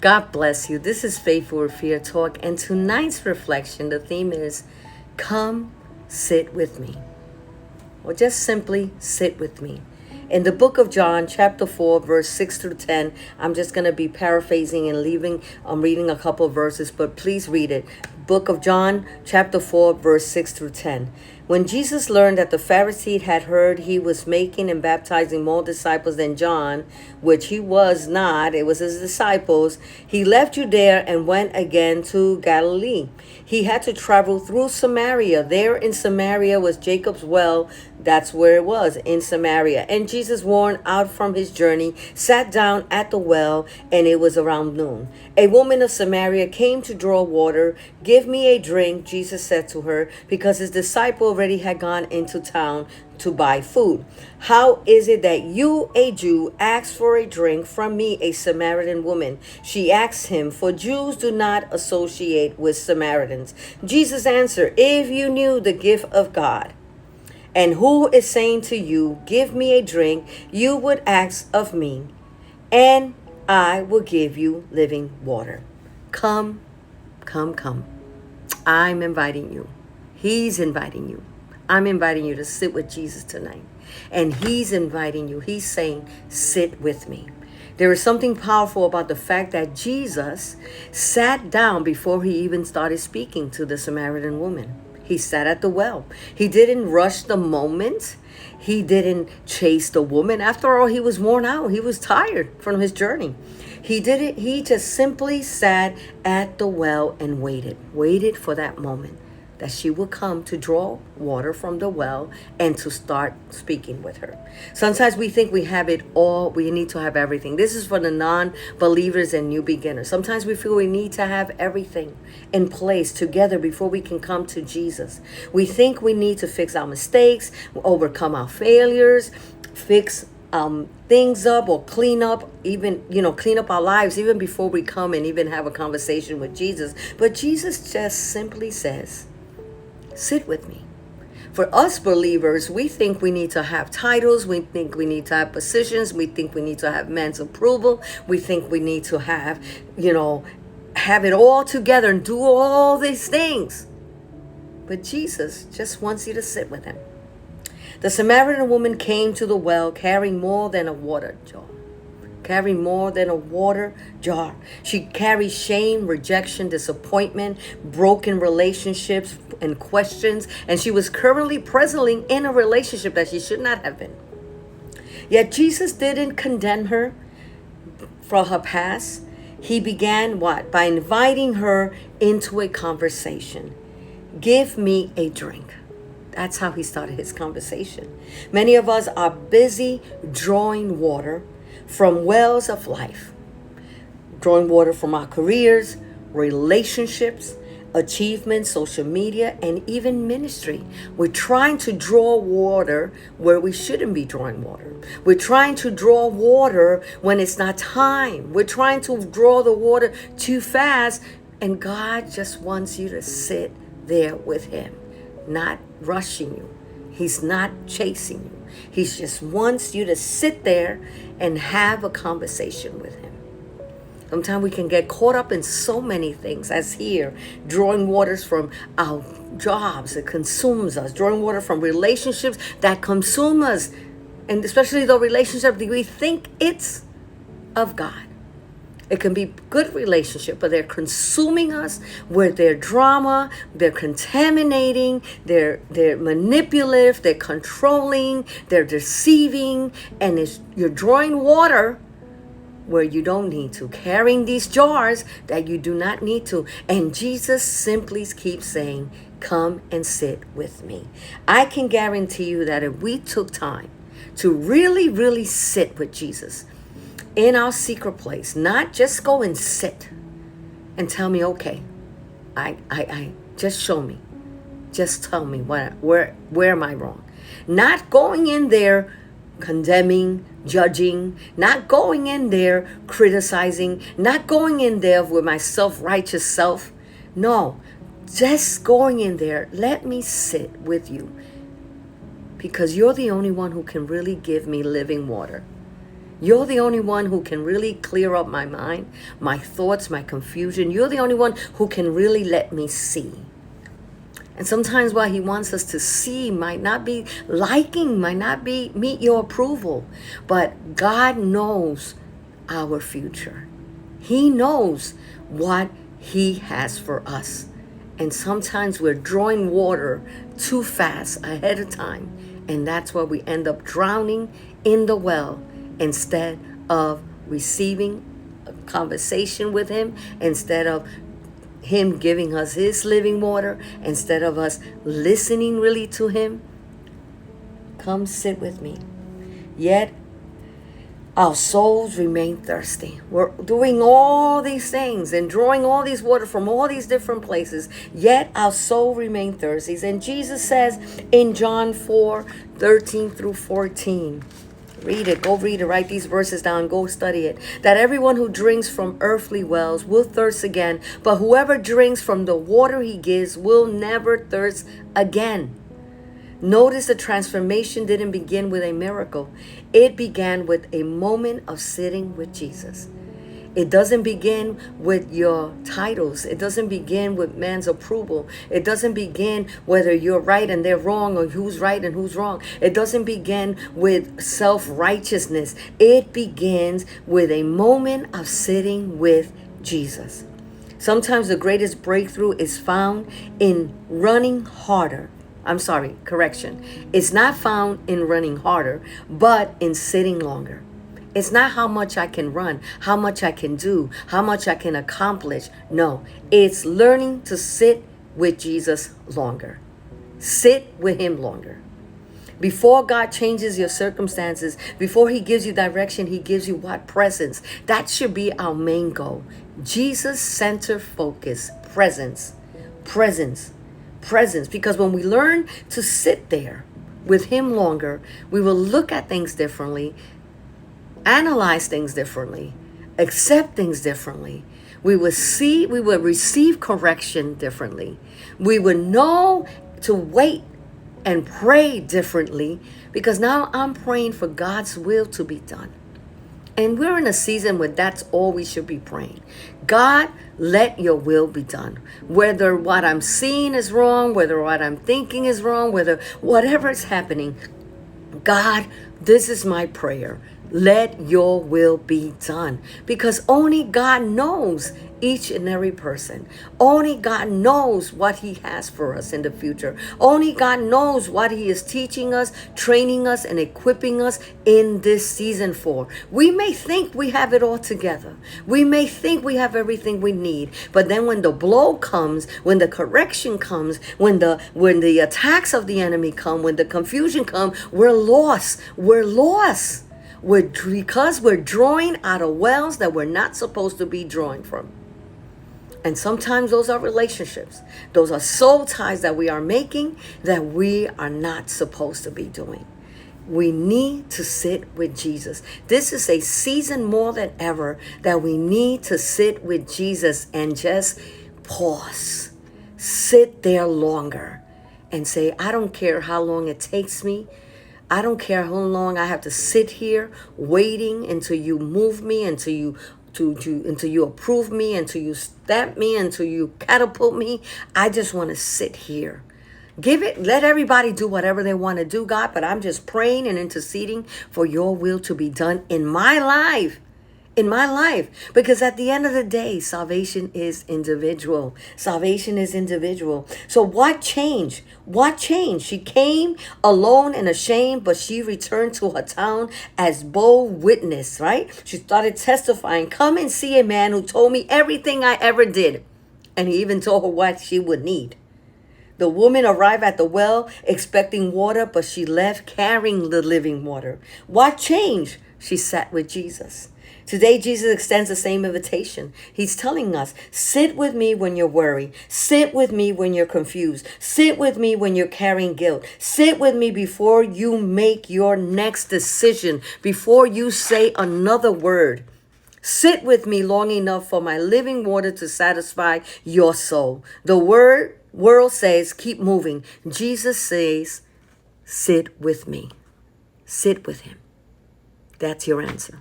God bless you. This is Faithful with Fear Talk, and tonight's reflection, the theme is Come Sit With Me, or just simply sit with me. In the book of John, chapter 4, verse 6 through 10, I'm just going to be paraphrasing and reading a couple of verses, but please read it. Book of John, chapter 4, verse 6 through 10. When Jesus learned that the Pharisees had heard he was making and baptizing more disciples than John, which he was not, it was his disciples, he left Judea and went again to Galilee. He had to travel through Samaria. There in Samaria was Jacob's well. That's where it was, in Samaria. And Jesus, worn out from his journey, sat down at the well, and it was around noon. A woman of Samaria came to draw water. Give me a drink, Jesus said to her, because his disciple already had gone into town to buy food. How is it that you, a Jew, ask for a drink from me, a Samaritan woman? She asked him, for Jews do not associate with Samaritans. Jesus answered, if you knew the gift of God, and who is saying to you, give me a drink, you would ask of me, and I will give you living water. Come, come, come. I'm inviting you. He's inviting you. I'm inviting you to sit with Jesus tonight. And he's inviting you. He's saying, sit with me. There is something powerful about the fact that Jesus sat down before he even started speaking to the Samaritan woman. He sat at the well. He didn't rush the moment. He didn't chase the woman. After all, he was worn out. He was tired from his journey. He just simply sat at the well and waited for that moment that she would come to draw water from the well and to start speaking with her. Sometimes we think we have it all. We need to have everything. This is for the non-believers and new beginners. Sometimes we feel we need to have everything in place together before we can come to Jesus. We think we need to fix our mistakes, overcome our failures, fix things up or clean up our lives even before we come and even have a conversation with Jesus. But Jesus just simply says, sit with me. For us believers, we think we need to have titles. We think we need to have positions. We think we need to have man's approval. We think we need to have it all together and do all these things. But Jesus just wants you to sit with him. The Samaritan woman came to the well carrying more than a water jar. She carried shame, rejection, disappointment, broken relationships, and questions. And she was presently in a relationship that she should not have been. Yet Jesus didn't condemn her for her past. He began what? By inviting her into a conversation. Give me a drink. That's how he started his conversation. Many of us are busy drawing water from wells of life, drawing water from our careers, relationships, achievements, social media, and even ministry. We're trying to draw water where we shouldn't be drawing water. We're trying to draw water when it's not time. We're trying to draw the water too fast, and God just wants you to sit there with him, not rushing you. He's not chasing you. He just wants you to sit there and have a conversation with him. Sometimes we can get caught up in so many things, as here, drawing waters from our jobs that consumes us, drawing water from relationships that consume us, and especially the relationship that we think it's of God. It can be good relationship, but they're consuming us with their drama. They're contaminating. They're manipulative. They're controlling. They're deceiving. And you're drawing water where you don't need to, carrying these jars that you do not need to. And Jesus simply keeps saying, come and sit with me. I can guarantee you that if we took time to really, really sit with Jesus in our secret place, not just go and sit and tell me, okay, I just show me, just tell me where am I wrong? Not going in there condemning, judging, not going in there criticizing, not going in there with my self-righteous self. No, just going in there, let me sit with you, because you're the only one who can really give me living water. You're the only one who can really clear up my mind, my thoughts, my confusion. You're the only one who can really let me see. And sometimes what he wants us to see might not be liking, might not be meet your approval. But God knows our future. He knows what he has for us. And sometimes we're drawing water too fast ahead of time. And that's why we end up drowning in the well instead of receiving a conversation with him, instead of him giving us his living water, instead of us listening really to him. Come sit with me. Yet our souls remain thirsty. We're doing all these things and drawing all these water from all these different places, yet our soul remain thirsty. And Jesus says in John 4:13 through 14, read it, go read it, write these verses down, go study it. That everyone who drinks from earthly wells will thirst again, but whoever drinks from the water he gives will never thirst again. Notice the transformation didn't begin with a miracle. It began with a moment of sitting with Jesus. It doesn't begin with your titles. It doesn't begin with man's approval. It doesn't begin whether you're right and they're wrong, or who's right and who's wrong. It doesn't begin with self-righteousness. It begins with a moment of sitting with Jesus. Sometimes the greatest breakthrough is found in running harder. Correction. It's not found in running harder, but in sitting longer. It's not how much I can run, how much I can do, how much I can accomplish. No, it's learning to sit with Jesus longer. Sit with him longer. Before God changes your circumstances, before he gives you direction, he gives you what? Presence. That should be our main goal. Jesus center focus, presence. Because when we learn to sit there with him longer, we will look at things differently, analyze things differently, accept things differently. We will receive correction differently. We will know to wait and pray differently, because now I'm praying for God's will to be done. And we're in a season where that's all we should be praying. God, let your will be done. Whether what I'm seeing is wrong, whether what I'm thinking is wrong, whether whatever is happening, God, this is my prayer. Let your will be done. Because only God knows each and every person. Only God knows what he has for us in the future. Only God knows what he is teaching us, training us, and equipping us in this season for. We may think we have it all together. We may think we have everything we need. But then when the blow comes, when the correction comes, when the attacks of the enemy come, when the confusion comes, we're lost. Because we're drawing out of wells that we're not supposed to be drawing from. And sometimes those are relationships. Those are soul ties that we are making that we are not supposed to be doing. We need to sit with Jesus. This is a season more than ever that we need to sit with Jesus and just pause. Sit there longer and say, I don't care how long it takes me. I don't care how long I have to sit here waiting until you move me, until you approve me, until you stamp me, until you catapult me. I just want to sit here. Let everybody do whatever they want to do, God, but I'm just praying and interceding for your will to be done in my life. Because at the end of the day, salvation is individual. So what changed? She came alone and ashamed, but she returned to her town as bold witness, right? She started testifying, come and see a man who told me everything I ever did. And he even told her what she would need. The woman arrived at the well expecting water, but she left carrying the living water. What changed? She sat with Jesus. Today, Jesus extends the same invitation. He's telling us, sit with me when you're worried. Sit with me when you're confused. Sit with me when you're carrying guilt. Sit with me before you make your next decision, before you say another word. Sit with me long enough for my living water to satisfy your soul. The world says, keep moving. Jesus says, sit with me. Sit with him. That's your answer.